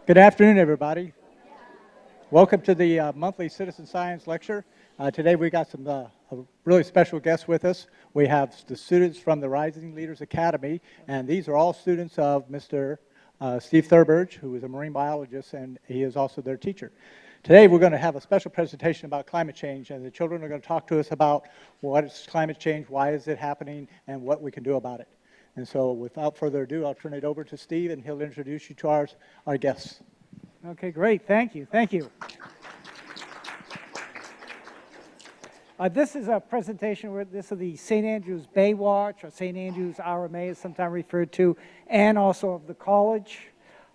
Good afternoon, everybody. Welcome to the monthly Citizen Science Lecture. Today we got some really special guests with us. We have the students from the Rising Leaders Academy, and these are all students of Mr. Steve Thurberge, who is a marine biologist, and he is also their teacher. Today we're going to have a special presentation about climate change, and the children are going to talk to us about what is climate change, why is it happening, and what we can do about it. And so without further ado, I'll turn it over to Steve, and he'll introduce you to our guests. Okay, great. Thank you. Thank you. This is a presentation where this is the St. Andrews Bay Watch, or St. Andrews RMA is sometimes referred to, and also of the college.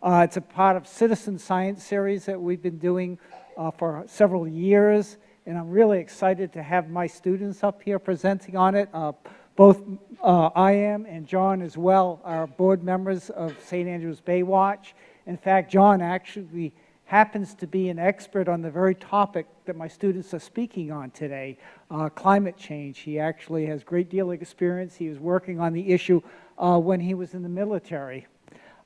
It's a part of Citizen Science series that we've been doing for several years, and I'm really excited to have my students up here presenting on it. Both I am and John as well are board members of St. Andrews Bay Watch. In fact, John actually happens to be an expert on the very topic that my students are speaking on today, climate change. He actually has a great deal of experience. He was working on the issue when he was in the military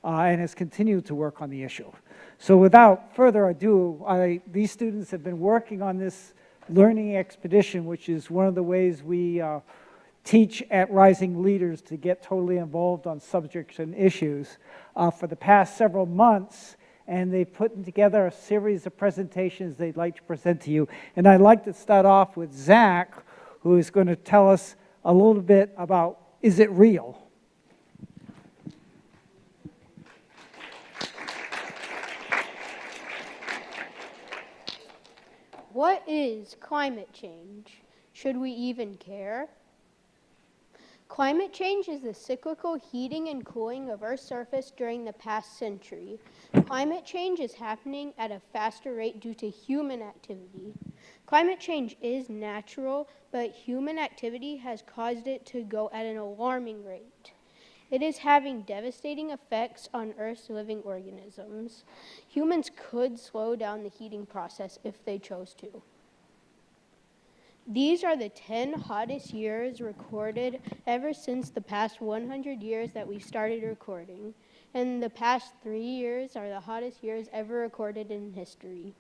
and has continued to work on the issue. So without further ado, these students have been working on this learning expedition, which is one of the ways we teach at Rising Leaders to get totally involved on subjects and issues for the past several months, and they've put together a series of presentations they'd like to present to you. And I'd like to start off with Zach, who is going to tell us a little bit about, is it real? What is climate change? Should we even care? Climate change is the cyclical heating and cooling of Earth's surface during the past century. Climate change is happening at a faster rate due to human activity. Climate change is natural, but human activity has caused it to go at an alarming rate. It is having devastating effects on Earth's living organisms. Humans could slow down the heating process if they chose to. These are the 10 hottest years recorded ever since the past 100 years that we started recording. And the past 3 years are the hottest years ever recorded in history.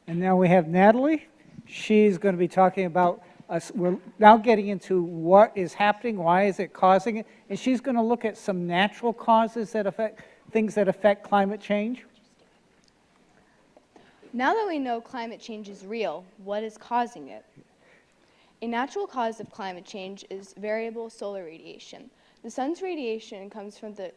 And now we have Natalie. She's going to be talking about we're now getting into what is happening, why is it causing it, and she's going to look at some natural causes that affect things that affect climate change. Now that we know climate change is real, what is causing it? A natural cause of climate change is variable solar radiation. The sun's radiation comes from the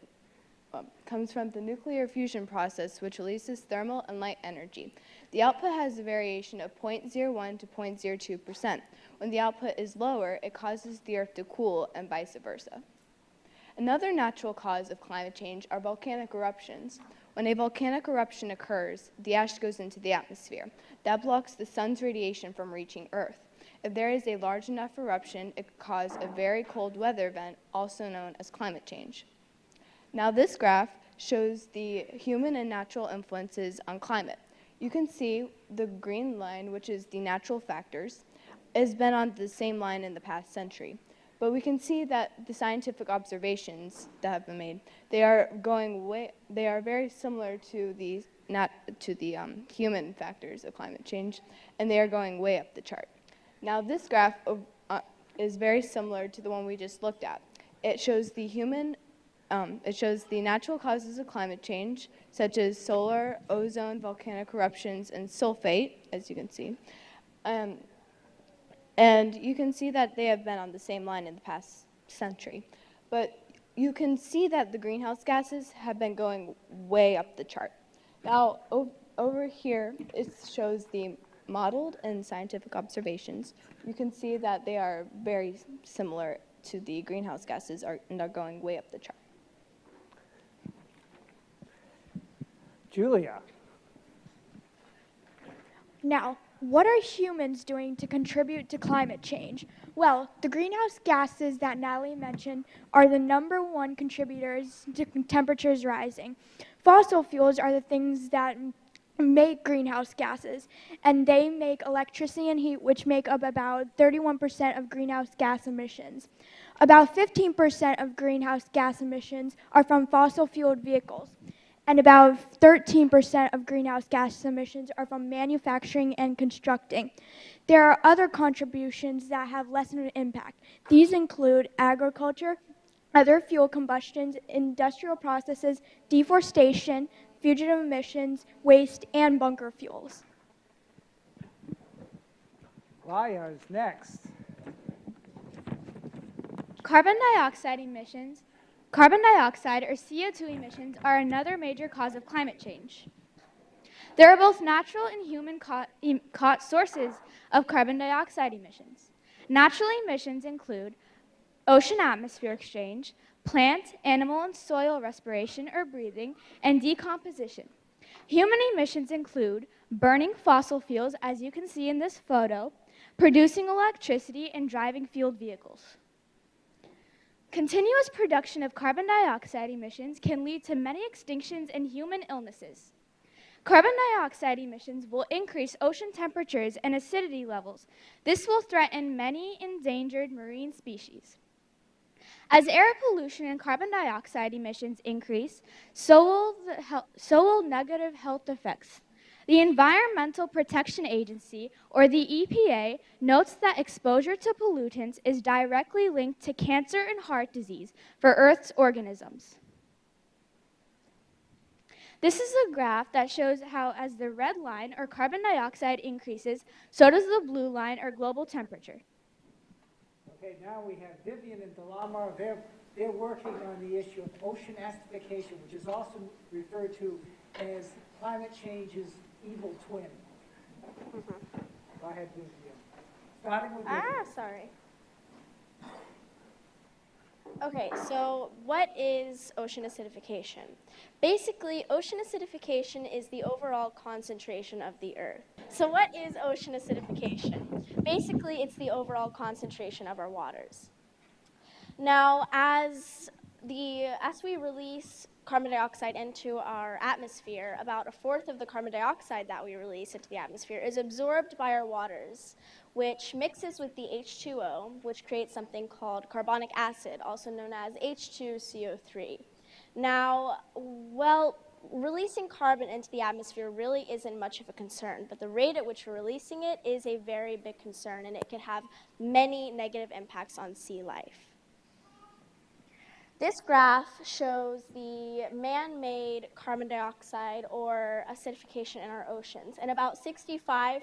nuclear fusion process, which releases thermal and light energy. The output has a variation of 0.01 to 0.02%. When the output is lower, it causes the Earth to cool, and vice versa. Another natural cause of climate change are volcanic eruptions. When a volcanic eruption occurs, the ash goes into the atmosphere. That blocks the sun's radiation from reaching Earth. If there is a large enough eruption, it could cause a very cold weather event, also known as climate change. Now this graph shows the human and natural influences on climate. You can see the green line, which is the natural factors, has been on the same line in the past century. But we can see that the scientific observations that have been made, they are very similar to the human factors of climate change, and they are going way up the chart. Now this graph is very similar to the one we just looked at. It shows the natural causes of climate change, such as solar, ozone, volcanic eruptions, and sulfate, as you can see. And you can see that they have been on the same line in the past century. But you can see that the greenhouse gases have been going way up the chart. Now, over here, it shows the modeled and scientific observations. You can see that they are very similar to the greenhouse gases and are going way up the chart. Julia. Now, what are humans doing to contribute to climate change? Well, the greenhouse gases that Natalie mentioned are the #1 contributors to temperatures rising. Fossil fuels are the things that make greenhouse gases, and they make electricity and heat, which make up about 31% of greenhouse gas emissions. About 15% of greenhouse gas emissions are from fossil fueled vehicles, and about 13% of greenhouse gas emissions are from manufacturing and constructing. There are other contributions that have less of an impact. These include agriculture, other fuel combustions, industrial processes, deforestation, fugitive emissions, waste, and bunker fuels. Raya is next. Carbon dioxide emissions, carbon dioxide or CO2 emissions are another major cause of climate change. There are both natural and human caught sources of carbon dioxide emissions. Natural emissions include ocean-atmosphere exchange, plant, animal, and soil respiration or breathing, and decomposition. Human emissions include burning fossil fuels, as you can see in this photo, producing electricity, and driving fueled vehicles. Continuous production of carbon dioxide emissions can lead to many extinctions and human illnesses. Carbon dioxide emissions will increase ocean temperatures and acidity levels. This will threaten many endangered marine species. As air pollution and carbon dioxide emissions increase, so will negative health effects. The Environmental Protection Agency, or the EPA, notes that exposure to pollutants is directly linked to cancer and heart disease for Earth's organisms. This is a graph that shows how as the red line, or carbon dioxide, increases, so does the blue line, or global temperature. Okay, now we have Vivian and Delamar. They're working on the issue of ocean acidification, which is also referred to as climate change's evil twin. Go ahead, Vivian. Starting with Vivian. Sorry. Okay, so what is ocean acidification? Basically, ocean acidification is the overall concentration of the Earth. So what is ocean acidification? Basically, it's the overall concentration of our waters. Now, as we release carbon dioxide into our atmosphere, about a fourth of the carbon dioxide that we release into the atmosphere is absorbed by our waters, which mixes with the H2O, which creates something called carbonic acid, also known as H2CO3. Now, well, releasing carbon into the atmosphere really isn't much of a concern, but the rate at which we're releasing it is a very big concern, and it can have many negative impacts on sea life. This graph shows the man-made carbon dioxide or acidification in our oceans, and about 65%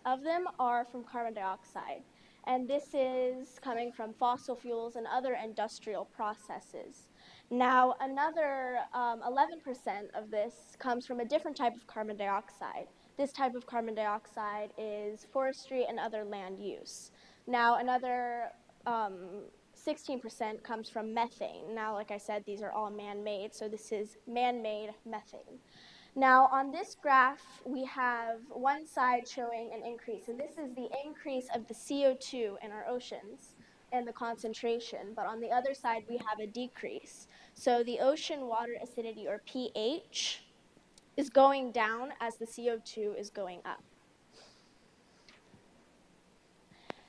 of them are from carbon dioxide. And this is coming from fossil fuels and other industrial processes. Now, another 11% of this comes from a different type of carbon dioxide. This type of carbon dioxide is forestry and other land use. Now, another 16% comes from methane. Now, like I said, these are all man-made, so this is man-made methane. Now, on this graph, we have one side showing an increase, and this is the increase of the CO2 in our oceans and the concentration, but on the other side, we have a decrease. So the ocean water acidity, or pH, is going down as the CO2 is going up.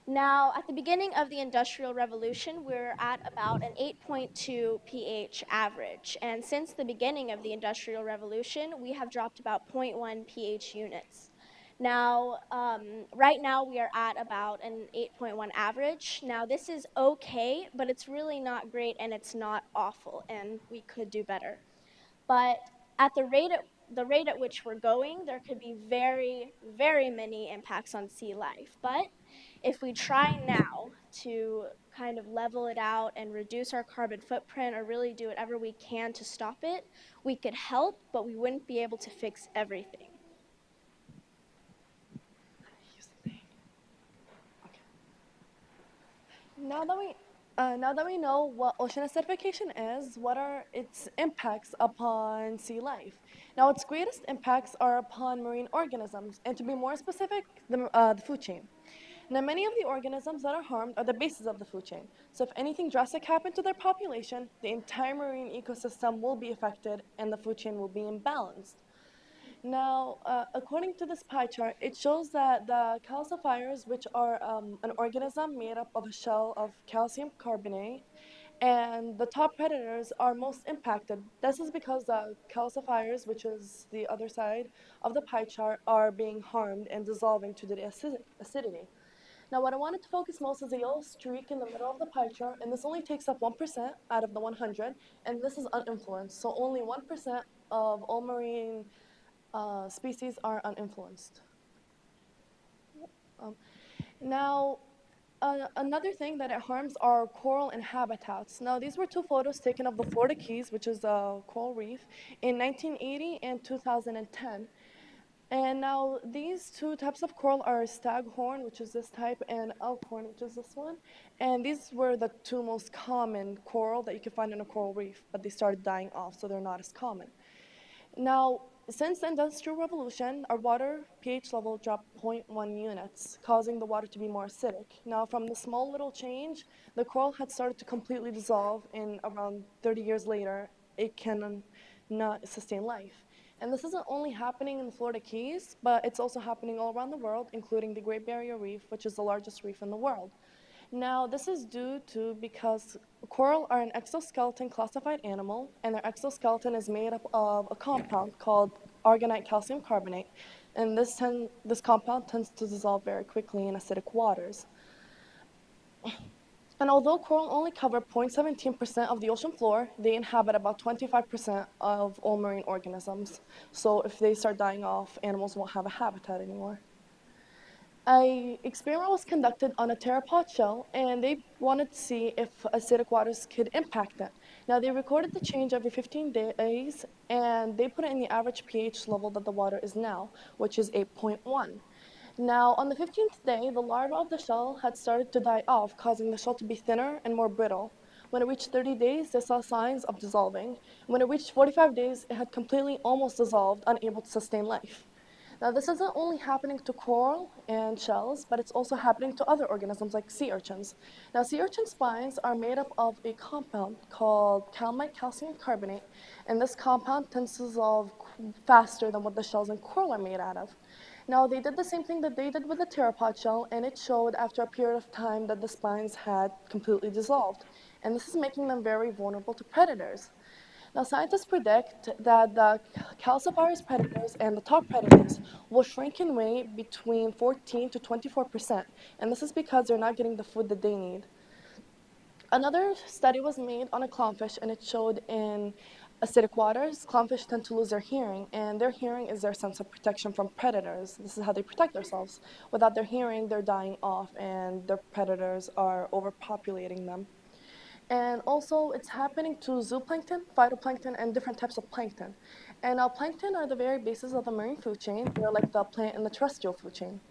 Now, at the beginning of the Industrial Revolution, we're at about an 8.2 pH average. And since the beginning of the Industrial Revolution, we have dropped about 0.1 pH units. Now, right now we are at about an 8.1 average. Now, this is okay, but it's really not great, and it's not awful, and we could do better. But at the rate at which we're going, there could be very, very many impacts on sea life. But if we try now to kind of level it out and reduce our carbon footprint, or really do whatever we can to stop it, we could help, but we wouldn't be able to fix everything. Now that we know what ocean acidification is, what are its impacts upon sea life? Now, its greatest impacts are upon marine organisms, and to be more specific, the food chain. Now, many of the organisms that are harmed are the bases of the food chain. So if anything drastic happened to their population, the entire marine ecosystem will be affected and the food chain will be imbalanced. Now, according to this pie chart, it shows that the calcifiers, which are an organism made up of a shell of calcium carbonate, and the top predators are most impacted. This is because the calcifiers, which is the other side of the pie chart, are being harmed and dissolving to the acidity. Now, what I wanted to focus most is the yellow streak in the middle of the pie chart, and this only takes up 1% out of the 100, and this is uninfluenced. So only 1% of all marine species are uninfluenced. Um, now, another thing that it harms are coral and habitats. Now, these were two photos taken of the Florida Keys, which is a coral reef, in 1980 and 2010. And now these two types of coral are staghorn, which is this type, and elkhorn, which is this one. And these were the two most common coral that you can find in a coral reef, but they started dying off, so they're not as common. Now, since the Industrial Revolution, our water pH level dropped 0.1 units, causing the water to be more acidic. Now, from the small little change, the coral had started to completely dissolve, and around 30 years later, it cannot sustain life. And this isn't only happening in the Florida Keys, but it's also happening all around the world, including the Great Barrier Reef, which is the largest reef in the world. Now, this is due to because coral are an exoskeleton classified animal, and their exoskeleton is made up of a compound called argonite calcium carbonate, and this compound tends to dissolve very quickly in acidic waters. And although coral only cover 0.17% of the ocean floor, they inhabit about 25% of all marine organisms. So if they start dying off, animals won't have a habitat anymore. An experiment was conducted on a pteropod shell, and they wanted to see if acidic waters could impact it. Now, they recorded the change every 15 days, and they put it in the average pH level that the water is now, which is 8.1. Now, on the 15th day, the larva of the shell had started to die off, causing the shell to be thinner and more brittle. When it reached 30 days, they saw signs of dissolving. When it reached 45 days, it had completely almost dissolved, unable to sustain life. Now, this isn't only happening to coral and shells, but it's also happening to other organisms like sea urchins. Now, sea urchin spines are made up of a compound called calmite calcium carbonate, and this compound tends to dissolve faster than what the shells and coral are made out of. Now, they did the same thing that they did with the pteropod shell, and it showed after a period of time that the spines had completely dissolved. And this is making them very vulnerable to predators. Now, scientists predict that the calcifiers predators and the top predators will shrink in weight between 14 to 24%, and this is because they're not getting the food that they need. Another study was made on a clownfish, and it showed in acidic waters, clownfish tend to lose their hearing, and their hearing is their sense of protection from predators. This is how they protect themselves. Without their hearing, they're dying off, and their predators are overpopulating them. And also, it's happening to zooplankton, phytoplankton, and different types of plankton. And plankton are the very basis of the marine food chain. They're like the plant and the terrestrial food chain.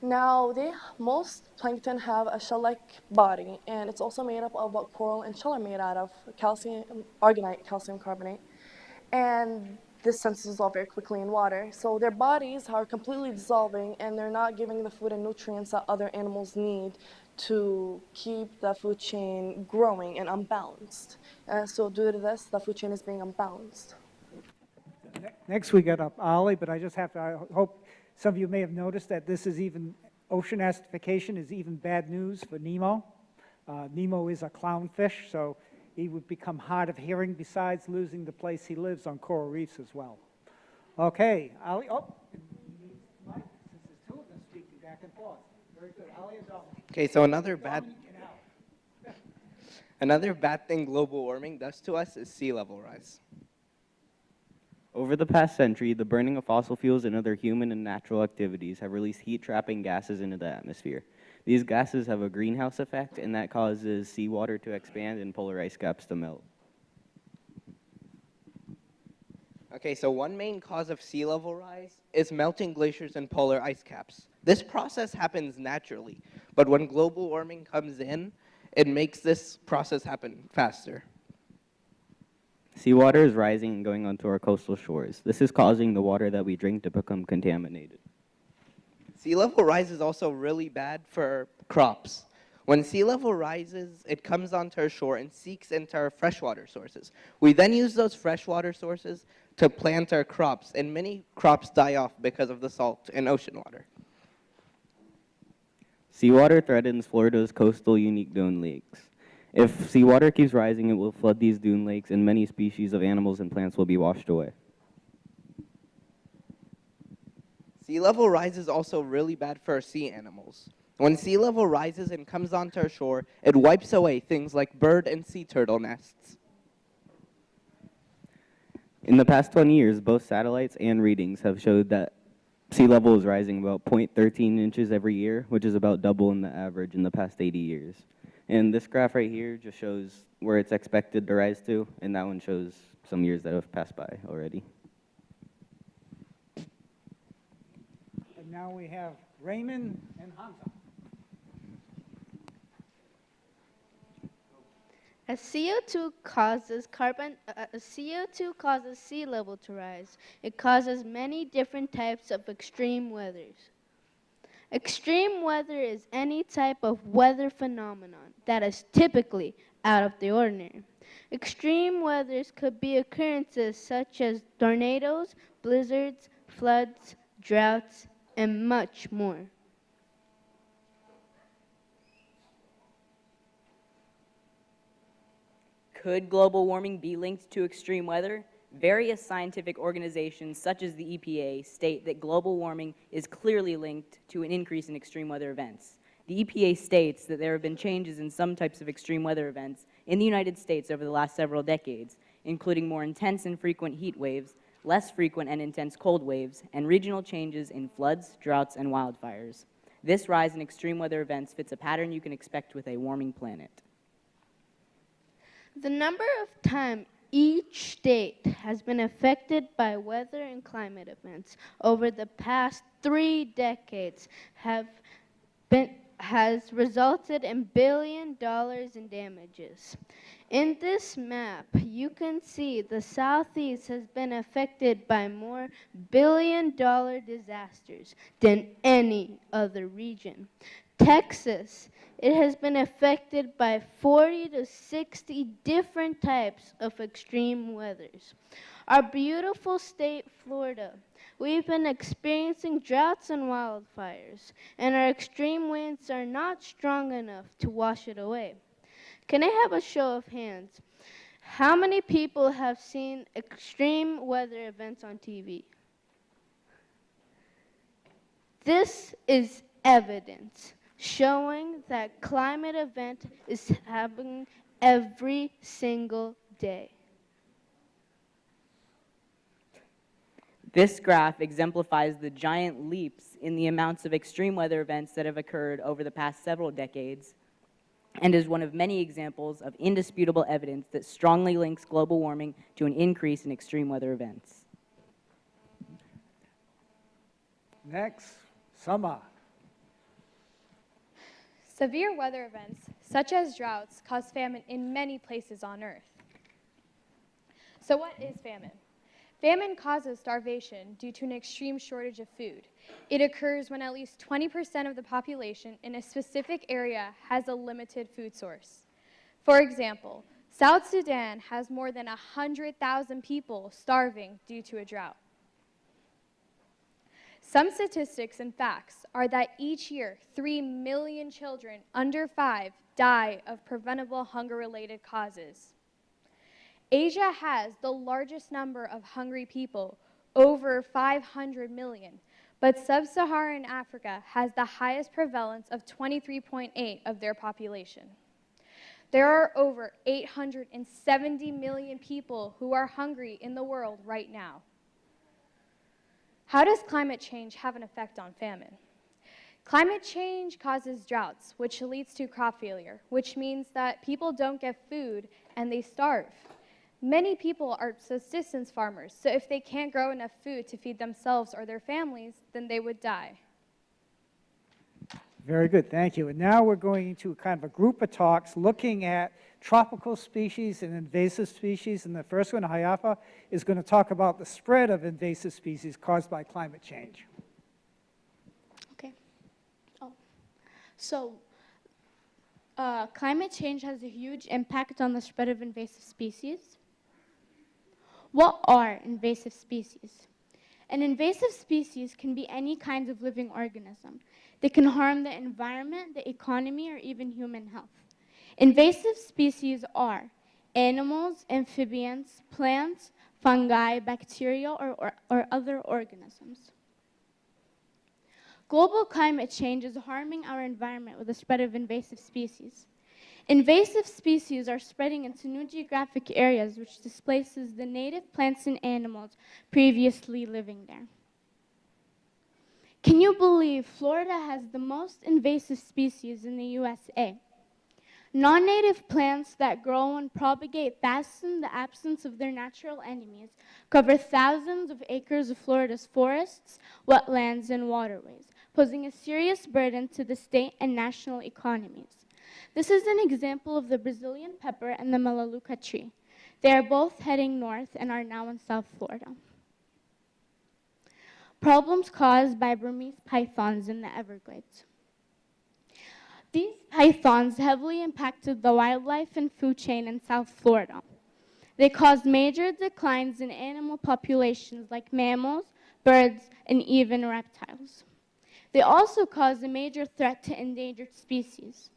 Now, most plankton have a shell-like body, and it's also made up of what coral and shell are made out of, argonite calcium carbonate. And this tends to dissolve very quickly in water. So their bodies are completely dissolving, and they're not giving the food and nutrients that other animals need to keep the food chain growing and unbalanced. So due to this, the food chain is being unbalanced. Next we got up Ollie, but I hope some of you may have noticed that this is ocean acidification is even bad news for Nemo. Nemo is a clownfish, so he would become hard of hearing besides losing the place he lives on coral reefs as well. Okay, Ollie, since there's two of them speaking back and forth. Very good, Ollie and Dominic. Okay, so another bad thing global warming does to us is sea level rise. Over the past century, the burning of fossil fuels and other human and natural activities have released heat-trapping gases into the atmosphere. These gases have a greenhouse effect, and that causes seawater to expand and polar ice caps to melt. Okay, so one main cause of sea level rise is melting glaciers and polar ice caps. This process happens naturally, but when global warming comes in, it makes this process happen faster. Seawater is rising and going onto our coastal shores. This is causing the water that we drink to become contaminated. Sea level rise is also really bad for crops. When sea level rises, it comes onto our shore and seeks into our freshwater sources. We then use those freshwater sources to plant our crops, and many crops die off because of the salt in ocean water. Seawater threatens Florida's coastal unique dune lakes. If seawater keeps rising, it will flood these dune lakes, and many species of animals and plants will be washed away. Sea level rise is also really bad for our sea animals. When sea level rises and comes onto our shore, it wipes away things like bird and sea turtle nests. In the past 20 years, both satellites and readings have showed that sea level is rising about 0.13 inches every year, which is about double in the average in the past 80 years. And this graph right here just shows where it's expected to rise to, and that one shows some years that have passed by already. And now we have Raymond and Hamza. As CO2 causes sea level to rise, it causes many different types of extreme weathers. Extreme weather is any type of weather phenomenon that is typically out of the ordinary. Extreme weathers could be occurrences such as tornadoes, blizzards, floods, droughts, and much more. Could global warming be linked to extreme weather? Various scientific organizations, such as the EPA, state that global warming is clearly linked to an increase in extreme weather events. The EPA states that there have been changes in some types of extreme weather events in the United States over the last several decades, including more intense and frequent heat waves, less frequent and intense cold waves, and regional changes in floods, droughts, and wildfires. This rise in extreme weather events fits a pattern you can expect with a warming planet. The number of times each state has been affected by weather and climate events over the past 3 decades has resulted in $1 billion in damages. In this map, you can see the Southeast has been affected by more billion-dollar disasters than any other region. Texas, it has been affected by 40 to 60 different types of extreme weathers. Our beautiful state, Florida, we've been experiencing droughts and wildfires, and our extreme winds are not strong enough to wash it away. Can I have a show of hands? How many people have seen extreme weather events on TV? This is evidence showing that climate event is happening every single day. This graph exemplifies the giant leaps in the amounts of extreme weather events that have occurred over the past several decades, and is one of many examples of indisputable evidence that strongly links global warming to an increase in extreme weather events. Next, Sama. Severe weather events, such as droughts, cause famine in many places on Earth. So what is famine? Famine causes starvation due to an extreme shortage of food. It occurs when at least 20% of the population in a specific area has a limited food source. For example, South Sudan has more than 100,000 people starving due to a drought. Some statistics and facts are that each year, 3 million children under 5 die of preventable hunger-related causes. Asia has the largest number of hungry people, over 500 million, but sub-Saharan Africa has the highest prevalence of 23.8 of their population. There are over 870 million people who are hungry in the world right now. How does climate change have an effect on famine? Climate change causes droughts, which leads to crop failure, which means that people don't get food and they starve. Many people are subsistence farmers, so if they can't grow enough food to feed themselves or their families, then they would die. Very good, thank you. And now we're going into kind of a group of talks looking at tropical species and invasive species. And the first one, Hayafa, is going to talk about the spread of invasive species caused by climate change. Okay. So climate change has a huge impact on the spread of invasive species. What are invasive species? An invasive species can be any kind of living organism. They can harm the environment, the economy, or even human health. Invasive species are animals, amphibians, plants, fungi, bacteria, or other organisms. Global climate change is harming our environment with the spread of invasive species. Invasive species are spreading into new geographic areas, which displaces the native plants and animals previously living there. Can you believe Florida has the most invasive species in the USA? Non-native plants that grow and propagate fast in the absence of their natural enemies cover thousands of acres of Florida's forests, wetlands, and waterways, posing a serious burden to the state and national economies. This is an example of the Brazilian pepper and the melaleuca tree. They are both heading north and are now in South Florida. Problems caused by Burmese pythons in the Everglades. These pythons heavily impacted the wildlife and food chain in South Florida. They caused major declines in animal populations like mammals, birds, and even reptiles. They also caused a major threat to endangered species.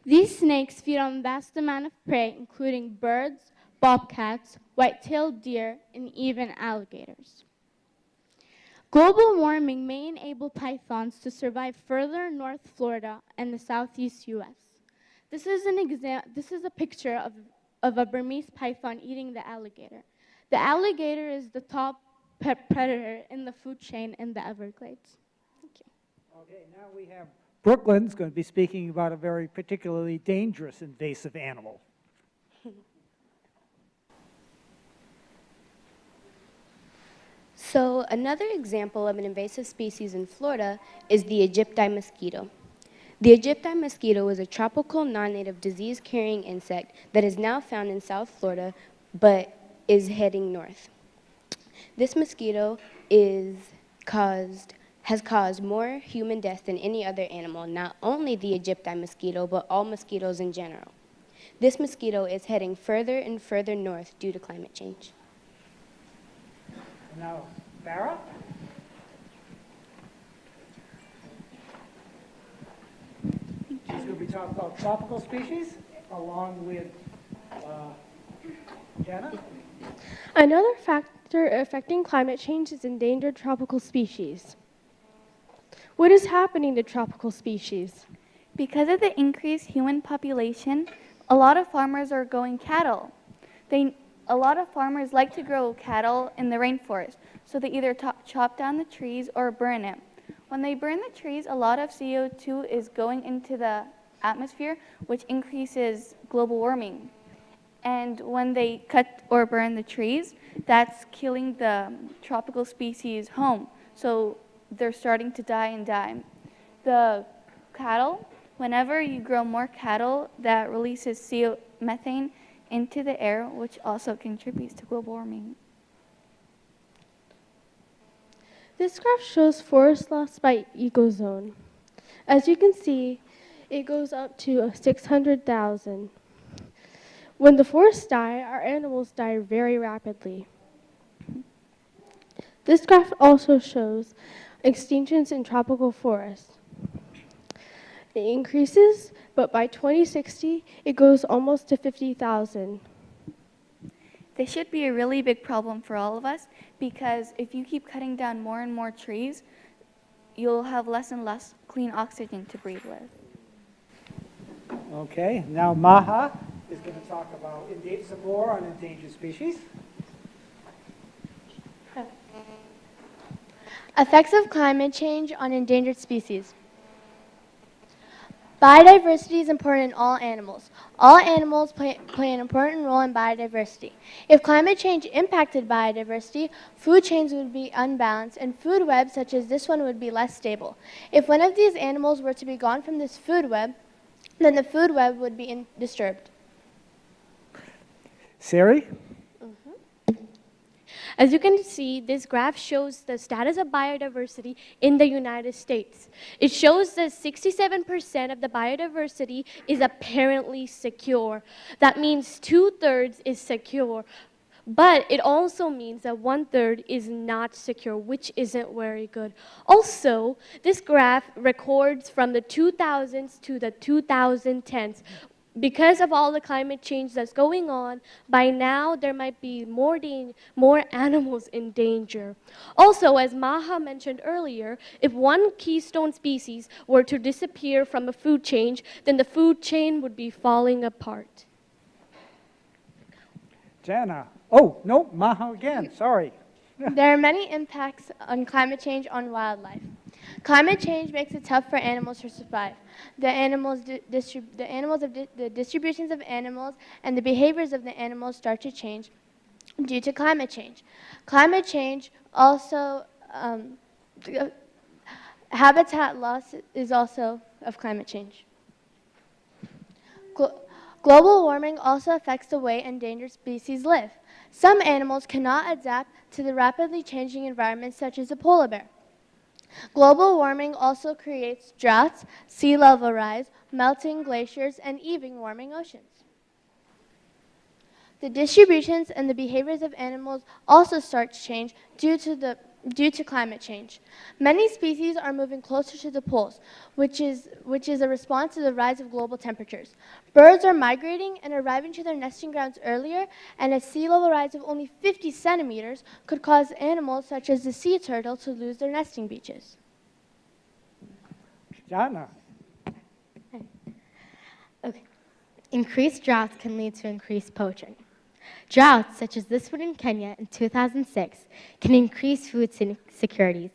These snakes feed on vast amount of prey, including birds, bobcats, white-tailed deer, and even alligators. Global warming may enable pythons to survive further north Florida and the southeast U.S. This is a picture of a Burmese python eating the alligator. The alligator is the top predator in the food chain in the Everglades. Thank you. Okay, now we have Brooklyn's going to be speaking about a very particularly dangerous invasive animal. So another example of an invasive species in Florida is the Egypti mosquito. The Egypti mosquito is a tropical non-native disease-carrying insect that is now found in South Florida but is heading north. This mosquito has caused more human deaths than any other animal, not only the Egypti mosquito, but all mosquitoes in general. This mosquito is heading further and further north due to climate change. Now, Farah? She's going to be talking about tropical species along with Jenna. Another factor affecting climate change is endangered tropical species. What is happening to tropical species? Because of the increased human population, a lot of farmers are going cattle. A lot of farmers like to grow cattle in the rainforest, so they either chop down the trees or burn it. When they burn the trees, a lot of CO2 is going into the atmosphere, which increases global warming. And when they cut or burn the trees, that's killing the tropical species home. So they're starting to die and die. The cattle, whenever you grow more cattle, that releases methane into the air, which also contributes to global warming. This graph shows forest loss by ecozone. As you can see, it goes up to 600,000. When the forests die, our animals die very rapidly. This graph also shows extinctions in tropical forests. It increases, but by 2060, it goes almost to 50,000. This should be a really big problem for all of us, because if you keep cutting down more and more trees, you'll have less and less clean oxygen to breathe with. Okay, now Maha is going to talk about some more on endangered species. Effects of climate change on endangered species. Biodiversity is important in all animals. All animals play an important role in biodiversity. If climate change impacted biodiversity, food chains would be unbalanced and food webs such as this one would be less stable. If one of these animals were to be gone from this food web, then the food web would be disturbed. Sari? As you can see, this graph shows the status of biodiversity in the United States. It shows that 67% of the biodiversity is apparently secure. That means 2/3 is secure, But it also means that 1/3 is not secure, which isn't very good. Also, this graph records from the 2000s to the 2010s. Because of all the climate change that's going on, by now there might be more animals in danger. Also, as Maha mentioned earlier, if one keystone species were to disappear from a food chain, then the food chain would be falling apart. Jana. Oh, no, Maha again, sorry. There are many impacts on climate change on wildlife. Climate change makes it tough for animals to survive. The distributions of animals and the behaviors of the animals start to change due to climate change. Climate change also, habitat loss is also of climate change. Global warming also affects the way endangered species live. Some animals cannot adapt to the rapidly changing environment, such as a polar bear. Global warming also creates droughts, sea level rise, melting glaciers, and even warming oceans. The distributions and the behaviors of animals also start to change due to climate change. Many species are moving closer to the poles, which is a response to the rise of global temperatures. Birds are migrating and arriving to their nesting grounds earlier, and a sea level rise of only 50 centimeters could cause animals such as the sea turtle to lose their nesting beaches. Jana. Okay. Increased droughts can lead to increased poaching. Droughts, such as this one in Kenya in 2006, can increase food securities.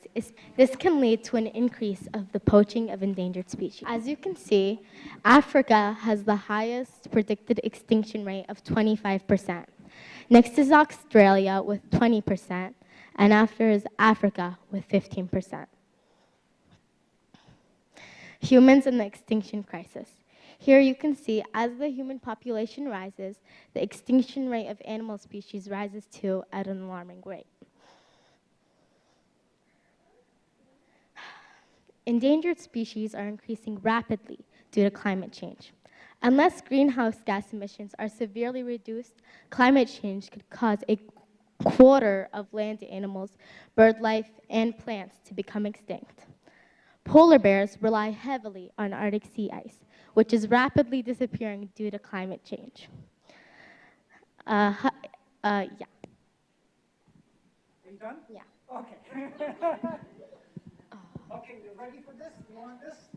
This can lead to an increase of the poaching of endangered species. As you can see, Africa has the highest predicted extinction rate of 25%. Next is Australia with 20%, and after is Africa with 15%. Humans and the extinction crisis. Here you can see, as the human population rises, the extinction rate of animal species rises too at an alarming rate. Endangered species are increasing rapidly due to climate change. Unless greenhouse gas emissions are severely reduced, climate change could cause a quarter of land animals, bird life, and plants to become extinct. Polar bears rely heavily on Arctic sea ice, which is rapidly disappearing due to climate change. Yeah. Are you done? Yeah. Okay. Okay, you ready for this? You want this?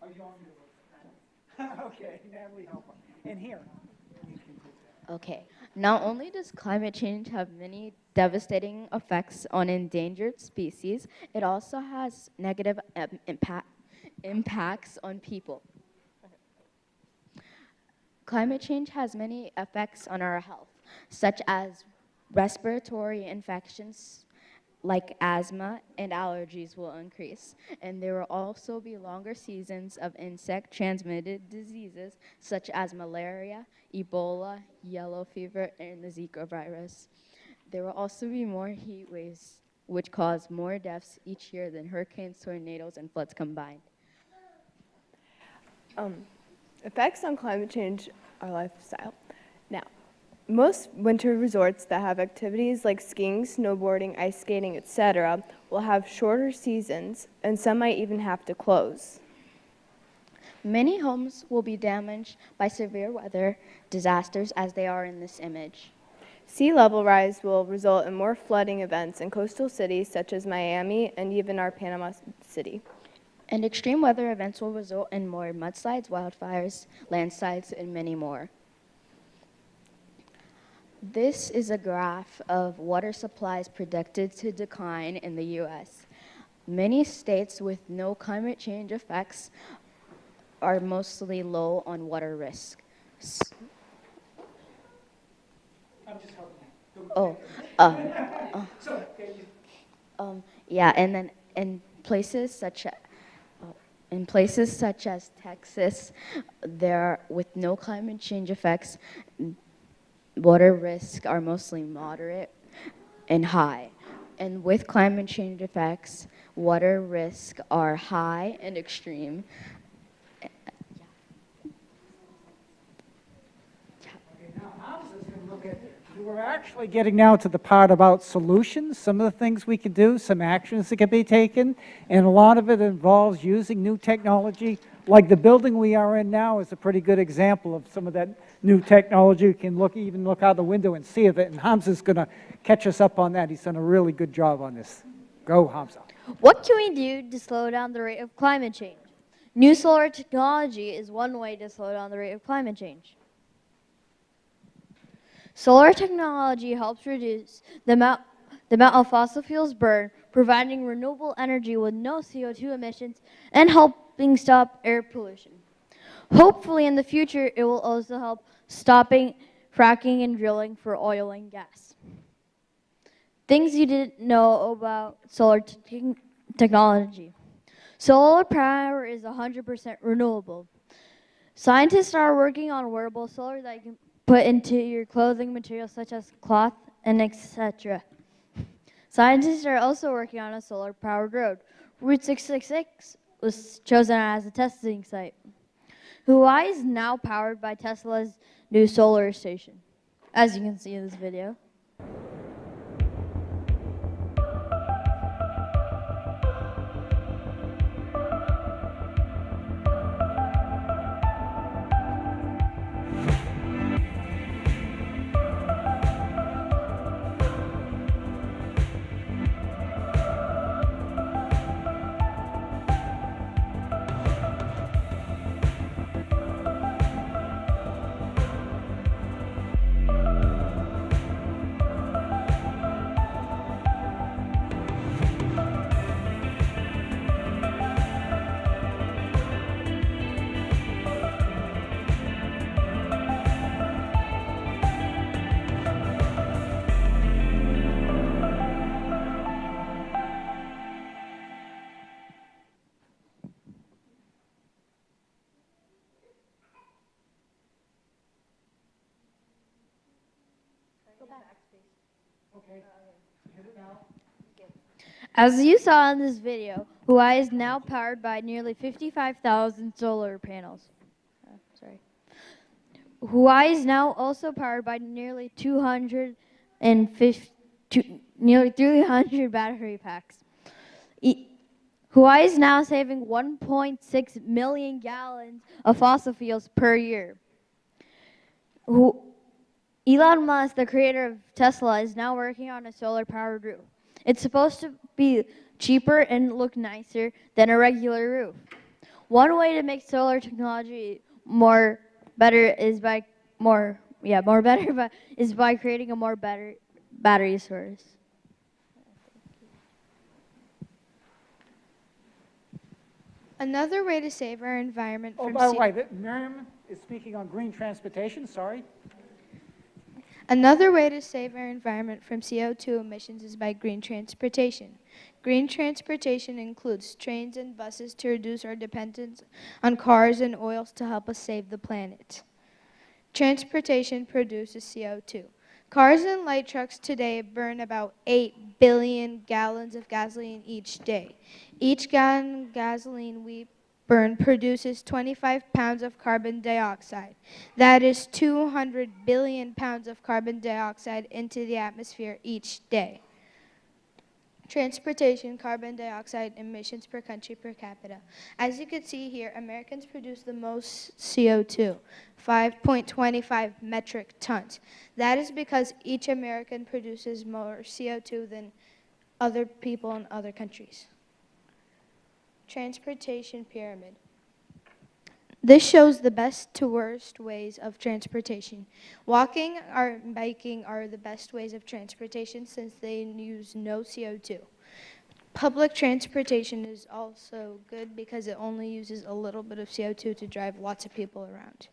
Or you want me to look? Okay, Natalie, help her. And here. Okay. Not only does climate change have many devastating effects on endangered species, it also has negative impacts on people. Climate change has many effects on our health, such as respiratory infections like asthma and allergies will increase, and there will also be longer seasons of insect-transmitted diseases such as malaria, Ebola, yellow fever, and the Zika virus. There will also be more heat waves, which cause more deaths each year than hurricanes, tornadoes, and floods combined. Effects on climate change are lifestyle. Now, most winter resorts that have activities like skiing, snowboarding, ice skating, etc. will have shorter seasons, and some might even have to close. Many homes will be damaged by severe weather disasters as they are in this image. Sea level rise will result in more flooding events in coastal cities such as Miami and even our Panama City. And extreme weather events will result in more mudslides, wildfires, landslides, and many more. This is a graph of water supplies predicted to decline in the U.S. Many states with no climate change effects are mostly low on water risk. I'm just helping you. Yeah, and then in places such as Texas, there with no climate change effects, water risks are mostly moderate and high. And with climate change effects, water risks are high and extreme. Okay, now Hamza's going to look at we're actually getting now to the part about solutions, some of the things we can do, some actions that can be taken, and a lot of it involves using new technology. Like the building we are in now is a pretty good example of some of that new technology. You can even look out the window and see it, and Hamza's going to catch us up on that. He's done a really good job on this. Go, Hamza. What can we do to slow down the rate of climate change? New solar technology is one way to slow down the rate of climate change. Solar technology helps reduce the amount of fossil fuels burned, providing renewable energy with no CO2 emissions and helping stop air pollution. Hopefully in the future, it will also help stopping fracking and drilling for oil and gas. Things you didn't know about solar technology. Solar power is 100% renewable. Scientists are working on wearable solar that you can put into your clothing materials such as cloth and etc. Scientists are also working on a solar-powered road. Route 666 was chosen as a testing site. Hawaii is now powered by Tesla's new solar station, as you can see in this video. As you saw in this video, Hawaii is now powered by nearly 55,000 solar panels. Hawaii is now also powered by nearly 300 battery packs. Hawaii is now saving 1.6 million gallons of fossil fuels per year. Elon Musk, the creator of Tesla, is now working on a solar-powered roof. It's supposed to be cheaper and look nicer than a regular roof. One way to make solar technology better is by creating a more better battery source. Another way to save our environment from by the way, Miriam is speaking on green transportation, sorry. Another way to save our environment from CO2 emissions is by green transportation. Green transportation includes trains and buses to reduce our dependence on cars and oils to help us save the planet. Transportation produces CO2. Cars and light trucks today burn about 8 billion gallons of gasoline each day. Each gallon of gasoline we burn produces 25 pounds of carbon dioxide. That is 200 billion pounds of carbon dioxide into the atmosphere each day. Transportation carbon dioxide emissions per country per capita. As you can see here, Americans produce the most CO2, 5.25 metric tons. That is because each American produces more CO2 than other people in other countries. Transportation pyramid. This shows the best to worst ways of transportation. Walking or biking are the best ways of transportation since they use no CO2. Public transportation is also good because it only uses a little bit of CO2 to drive lots of people around.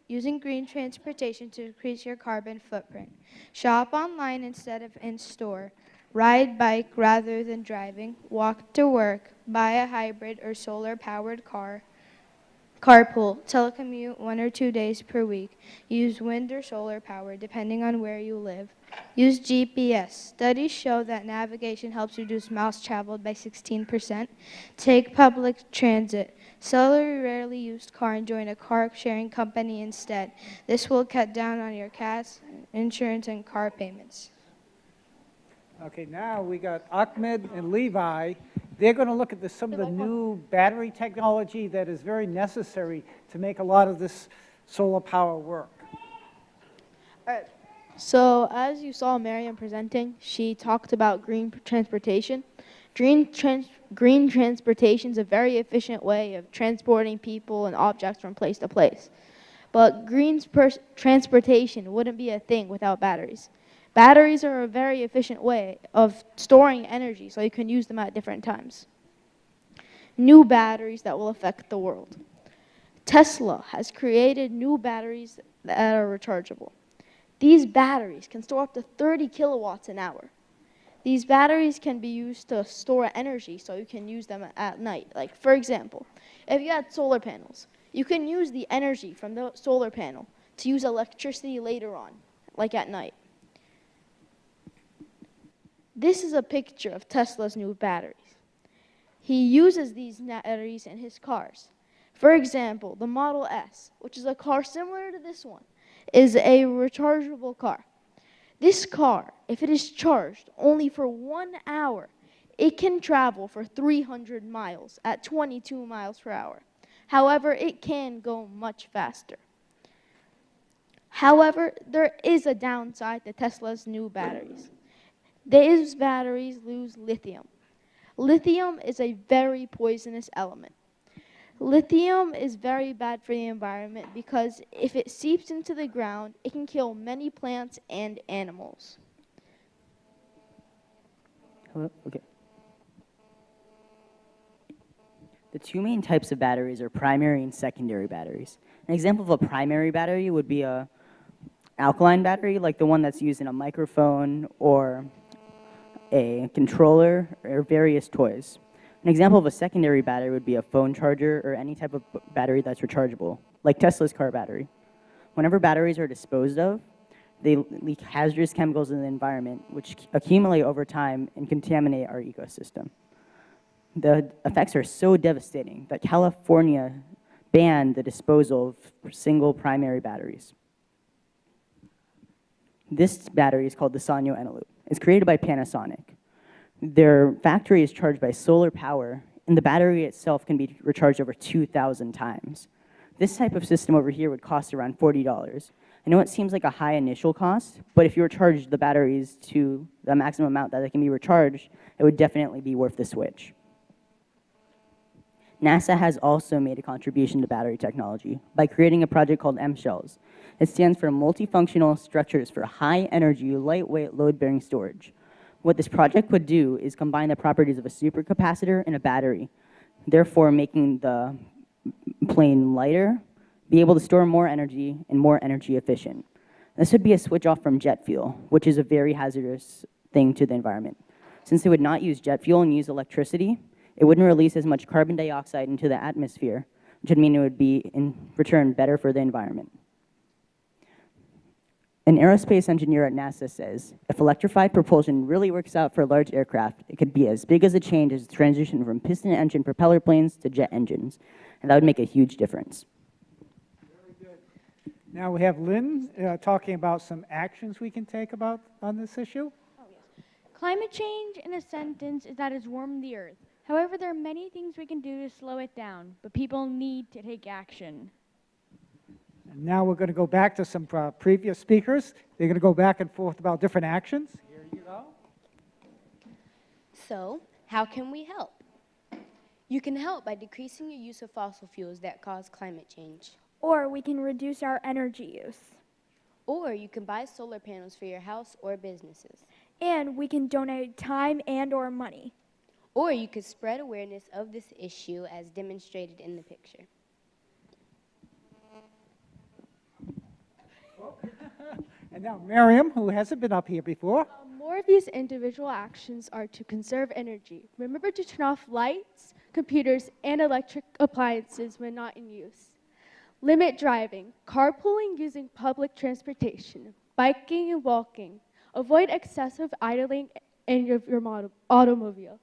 Using green transportation to decrease your carbon footprint. Shop online instead of in store. Ride bike rather than driving, walk to work, buy a hybrid or solar-powered car, Carpool, telecommute 1 or 2 days per week. Use wind or solar power depending on where you live. Use GPS. Studies show that navigation helps reduce miles traveled by 16%. Take public transit. Sell a rarely used car and join a car sharing company instead. This will cut down on your gas, insurance, and car payments. Okay, now we got Ahmed and Levi. They're going to look at some of the new battery technology that is very necessary to make a lot of this solar power work. So as you saw Miriam presenting, she talked about green transportation. Green transportation is a very efficient way of transporting people and objects from place to place. But transportation wouldn't be a thing without batteries. Batteries are a very efficient way of storing energy so you can use them at different times. New batteries that will affect the world. Tesla has created new batteries that are rechargeable. These batteries can store up to 30 kilowatts an hour. These batteries can be used to store energy so you can use them at night. Like, for example, if you had solar panels, you can use the energy from the solar panel to use electricity later on, like at night. This is a picture of Tesla's new batteries. He uses these batteries in his cars. For example, the Model S, which is a car similar to this one, is a rechargeable car. This car, if it is charged only for 1 hour, it can travel for 300 miles at 22 miles per hour. However, it can go much faster. However, there is a downside to Tesla's new batteries. These batteries lose lithium. Lithium is a very poisonous element. Lithium is very bad for the environment because if it seeps into the ground, it can kill many plants and animals. Hello? Okay. The two main types of batteries are primary and secondary batteries. An example of a primary battery would be a alkaline battery, like the one that's used in a microphone or a controller or various toys. An example of a secondary battery would be a phone charger or any type of battery that's rechargeable, like Tesla's car battery. Whenever batteries are disposed of, they leak hazardous chemicals in the environment, which accumulate over time and contaminate our ecosystem. The effects are so devastating that California banned the disposal of single primary batteries. This battery is called the Sanyo Eneloop. It's created by Panasonic. Their factory is charged by solar power, and the battery itself can be recharged over 2,000 times. This type of system over here would cost around $40. I know it seems like a high initial cost, but if you recharge the batteries to the maximum amount that they can be recharged, it would definitely be worth the switch. NASA has also made a contribution to battery technology by creating a project called M-Shells. It stands for Multifunctional Structures for High Energy, Lightweight, Load-Bearing Storage. What this project would do is combine the properties of a supercapacitor and a battery, therefore making the plane lighter, be able to store more energy, and more energy efficient. This would be a switch off from jet fuel, which is a very hazardous thing to the environment. Since they would not use jet fuel and use electricity, it wouldn't release as much carbon dioxide into the atmosphere, which would mean it would be, in return, better for the environment. An aerospace engineer at NASA says, if electrified propulsion really works out for large aircraft, it could be as big as a change as the transition from piston engine propeller planes to jet engines, and that would make a huge difference. Now we have Lynn talking about some actions we can take on this issue. Climate change, in a sentence, is that it's warmed the earth. However, there are many things we can do to slow it down, but people need to take action. And now we're going to go back to some previous speakers. They're going to go back and forth about different actions. Here you go. So, how can we help? You can help by decreasing your use of fossil fuels that cause climate change. Or we can reduce our energy use. Or you can buy solar panels for your house or businesses. And we can donate time and or money. Or you could spread awareness of this issue as demonstrated in the picture. And now Miriam, who hasn't been up here before. 4 of these individual actions are to conserve energy. Remember to turn off lights, computers, and electric appliances when not in use. Limit driving, carpooling using public transportation, biking and walking. Avoid excessive idling in your automobile.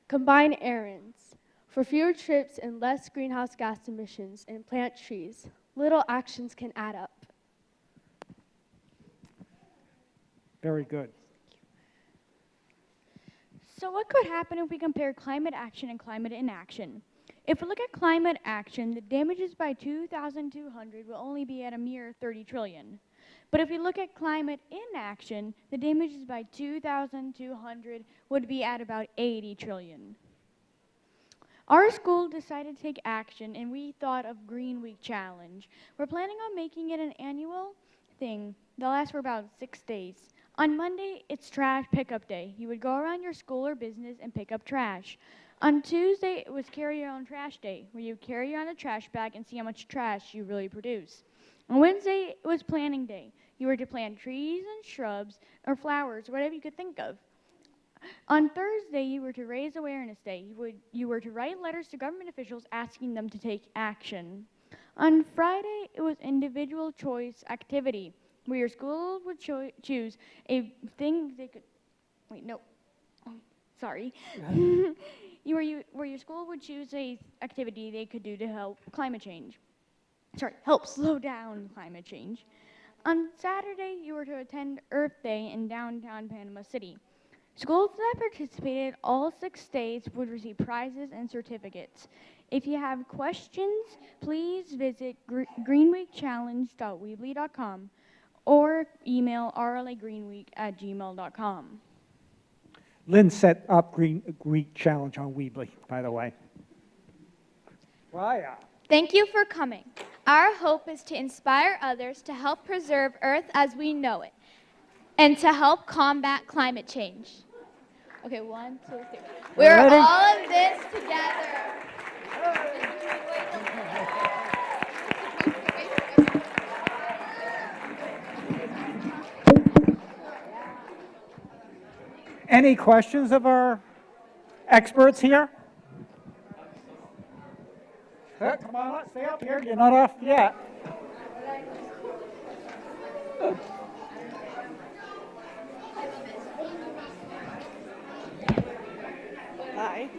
Combine errands for fewer trips and less greenhouse gas emissions, and plant trees. Little actions can add up. Very good. So what could happen if we compare climate action and climate inaction? If we look at climate action, the damages by 2200 will only be at a mere 30 trillion. But if we look at climate inaction, the damages by 2200 would be at about 80 trillion. Our school decided to take action, and we thought of Green Week Challenge. We're planning on making it an annual thing that'll last for about 6 days. On Monday, it's trash pickup day. You would go around your school or business and pick up trash. On Tuesday, it was carry your own trash day, where you carry your own trash bag and see how much trash you really produce. On Wednesday, it was planting day. You were to plant trees and shrubs or flowers, whatever you could think of. On Thursday, you were to raise awareness day. You were to write letters to government officials asking them to take action. On Friday, it was individual choice activity, where your school would choose a thing they could, wait, no, sorry. Where your school would choose a activity they could do to help climate change. Help slow down climate change. On Saturday, you were to attend Earth Day in downtown Panama City. Schools that participated all 6 days would receive prizes and certificates. If you have questions, please visit greenweekchallenge.weebly.com or email rlagreenweek@gmail.com. Lynn set up Green Week Challenge on Weebly, by the way. Raya. Thank you for coming. Our hope is to inspire others to help preserve Earth as we know it and to help combat climate change. Okay, 1, 2, 3. We're Ready? all in this together. Any questions of our experts here? Come on, let's stay up here. You're not off yet. Hi.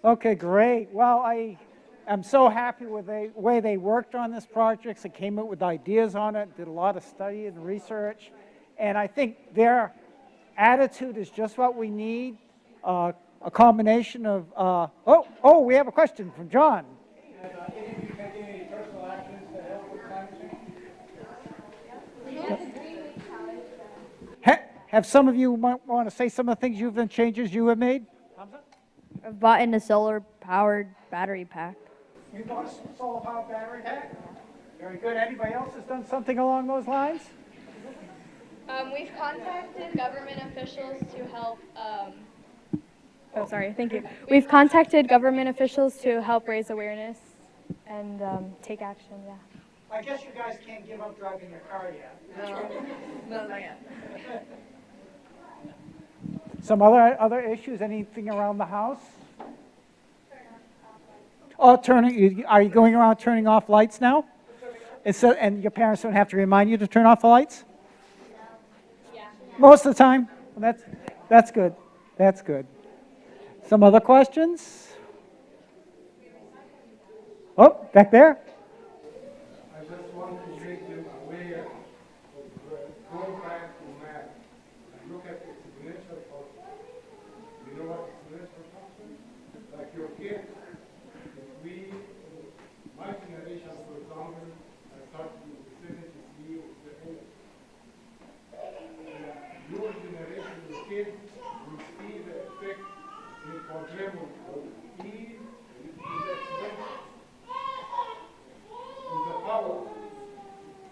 Okay, great. Well, I am so happy with the way they worked on this project. They came up with ideas on it, did a lot of study and research, and I think their attitude is just what we need. A combination of, we have a question from John. Have some of you want to say some of the things you've done, changes you have made? I've bought in a solar-powered battery pack. You bought a solar-powered battery pack? Very good. Anybody else has done something along those lines? We've contacted government officials to help. Thank you. We've contacted government officials to help raise awareness and take action, yeah. I guess you guys can't give up driving your car yet. No, not yet. Some other issues, anything around the house? Oh, are you going around turning off lights now? And your parents don't have to remind you to turn off the lights? Yeah. Most of the time? Well, that's good. That's good. Some other questions? Oh, back there? I just want to make them aware of going back to math and look at exponential function. You know what exponential function? Like your kids, my generation, for example, I started with the 70s, or the 80s. Your generation, your kids, will see the effect in quadruple of E is exponential. Is the power.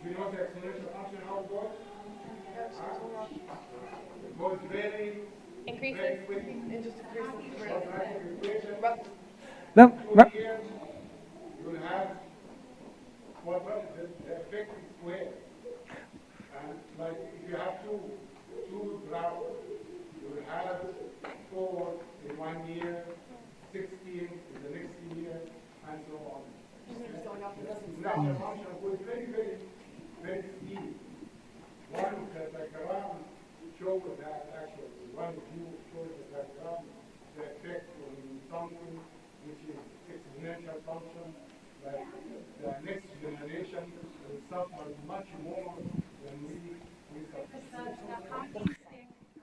Do you know the exponential function, how it goes? It goes very quickly. It just increases. Years, you will have what the effect is square. And like if you have two droughts, you will have 4 in 1 year, 16 in the next year, and so on. Natural function was very, very, very steep. One that around showed that actually, one view showed that around the effect on something which is exponential function, that the next generation will suffer much more than we suffer.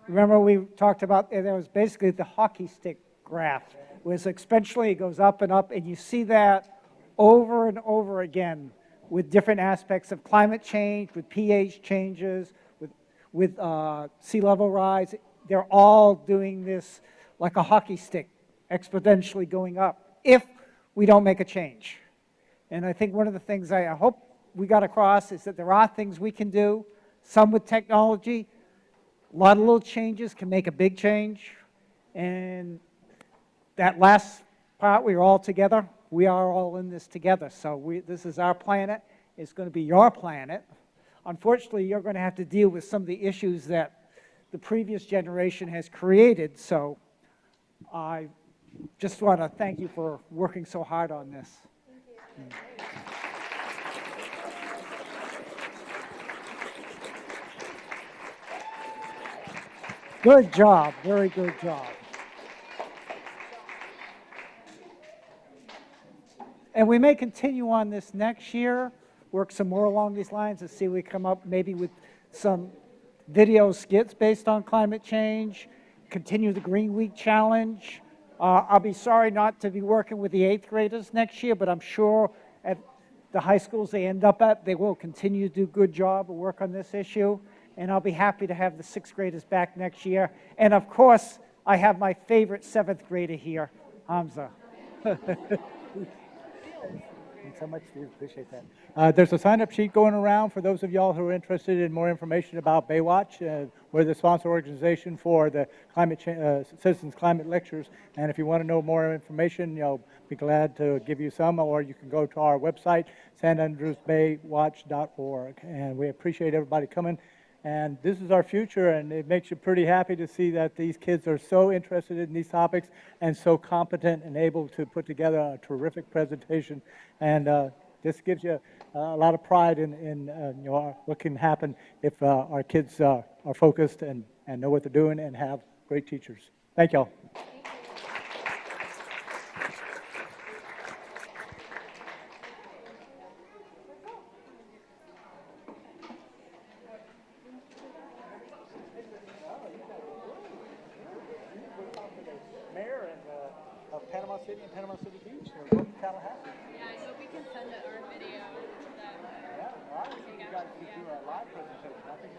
Remember we talked about, there was basically the hockey stick graph, where exponentially it goes up, and you see that over and over again with different aspects of climate change, with pH changes, with sea level rise. They're all doing this like a hockey stick, exponentially going up, if we don't make a change. And I think one of the things I hope we got across is that there are things we can do, some with technology. A lot of little changes can make a big change. And that last part, we are all together. We are all in this together. So this is our planet. It's going to be your planet. Unfortunately, you're going to have to deal with some of the issues that the previous generation has created. So I just want to thank you for working so hard on this. Good job, very good job. And we may continue on this next year, work some more along these lines and see if we come up maybe with some video skits based on climate change, continue the Green Week Challenge. I'll be sorry not to be working with the 8th graders next year, but I'm sure at the high schools they end up at, they will continue to do a good job of work on this issue. And I'll be happy to have the 6th graders back next year. And of course, I have my favorite 7th grader here, Hamza. Thanks so much, Steve. Appreciate that. There's a sign-up sheet going around for those of y'all who are interested in more information about Baywatch. We're the sponsor organization for the Citizens Climate Lectures. And if you want to know more information, be glad to give you some, or you can go to our website, sandandrewsbaywatch.org. And we appreciate everybody coming. And this is our future, and it makes you pretty happy to see that these kids are so interested in these topics and so competent and able to put together a terrific presentation. And this gives you a lot of pride in what can happen if our kids are focused and know what they're doing and have great teachers. Thank y'all. Mayor of Panama City and Panama City Beach. They're both in Tallahassee. Yeah, I hope we can send our video to them. Yeah, all right. You guys can do a live presentation. I think